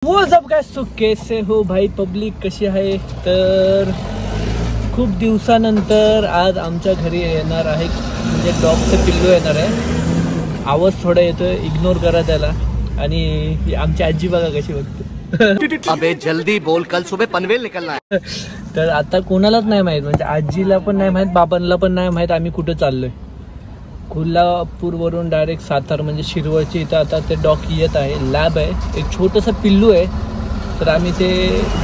वो सब काय सो कैसे हो भाई पब्लिक कशी आहे। तर खूप दिवसानंतर आज आमच्या घरी येणार आहे म्हणजे डॉगचं पिल्लू येणार आहे। आवाज थोडा येतोय, इग्नोर करा त्याला। आणि आमची आजी बघा कशी बघते। अबे जल्दी बोल, कल सुबह पनवेल निकलना है। तर आता कोणालाच नाही माहित, म्हणजे आजीला पण नाही माहित, बाबांना पण नाही माहित आम्ही कुठे चाललोय। कोल्हापूरवरून डायरेक्ट सातारा म्हणजे शिरवळची इथं आता ते डॉग येत आहे। लॅब आहे, एक छोटंसं पिल्लू आहे, तर आम्ही ते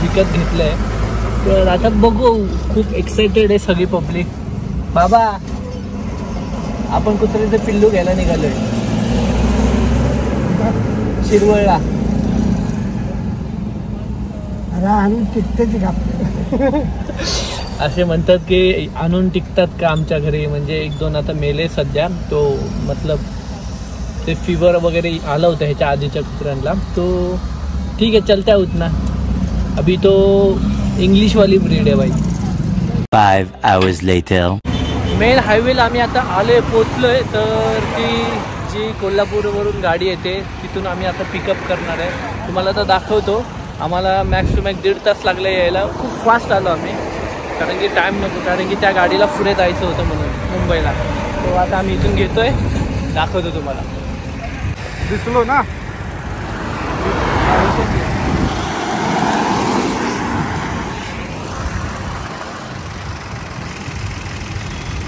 विकत घेतलं आहे। तर आता बघू, खूप एक्साइटेड आहे सगळी पब्लिक। बाबा आपण कुत्र्याचं पिल्लू घ्यायला निघालोय शिरवळला। असे म्हणतात की आणून टिकतात का आमच्या घरी, म्हणजे एक दोन आता मेले सध्या। तो मतलब ते फीवर वगैरे आला होता ह्याच्या आधीच्या कुत्र्यांना। तो ठीक है चलता है उतना, अभी तो इंग्लिश वाली ब्रीड है भाई। 5 hours later मेन हायवेला आम्ही आता आलोय, पोचलोय। तर ती जी कोल्हापूरवरून गाडी येते तिथून आम्ही आता पिकअप करणार आहे। तुम्हाला आता दाखवतो। आम्हाला मॅक्स टू मॅक्स 1.5 तास लागले यायला। खूप फास्ट आलो आम्ही, कारण की टाईम नको, कारण की त्या गाडीला पुढे जायचं होतं म्हणून मुंबईला। तो आता आम्ही इथून घेतोय, दाखवतो तुम्हाला। दिसलो ना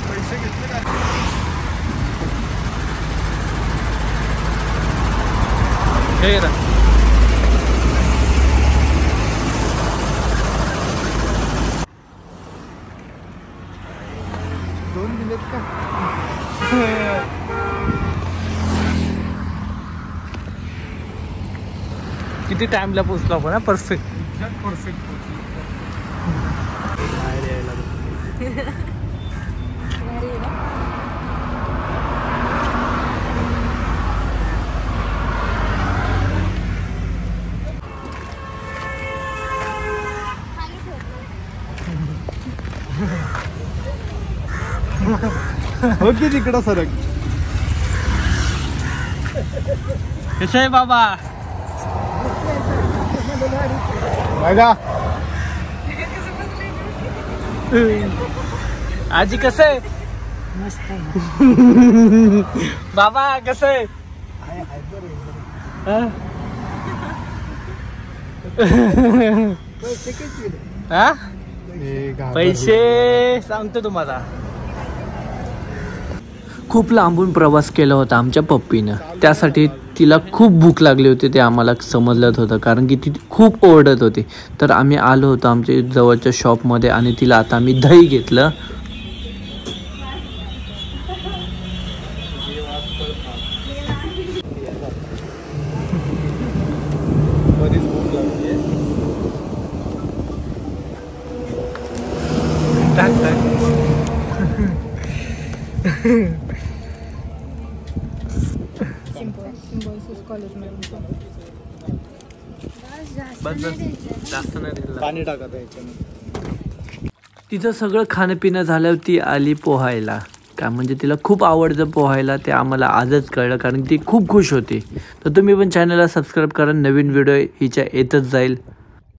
पैसे घेतले का? हे ना दोन दिलेत का? किती टाइमला पोचलो आपण हा? परफेक्ट परफेक्ट हो की तिकडं सरक। कसं आहे बाबा? बघा आजी कसं आहे? मस्त आहे बाबा कसं आहे? हा? पैसे सांगतो तुम्हाला। खूप लांबून प्रवास केला होता आमच्या पप्पीनं, त्यासाठी तिला खूप भूक लागली होती, ते आम्हाला समजलं होतं, कारण की ती खूप ओरडत होती। तर आम्ही आलो होतो आमच्या जवळच्या शॉपमध्ये आणि तिला आता आम्ही दही घेतलं। पाणी टाकत आहे। तिचं सगळं खाणं पिणं झाल्यावर ती आली पोहायला, का म्हणजे तिला खूप आवडतं पोहायला, ते आम्हाला आजच कळलं, कारण ती खूप खुश होती। तर तुम्ही पण चॅनलला सबस्क्राईब करा, नवीन व्हिडिओ हिच्या येतच जाईल।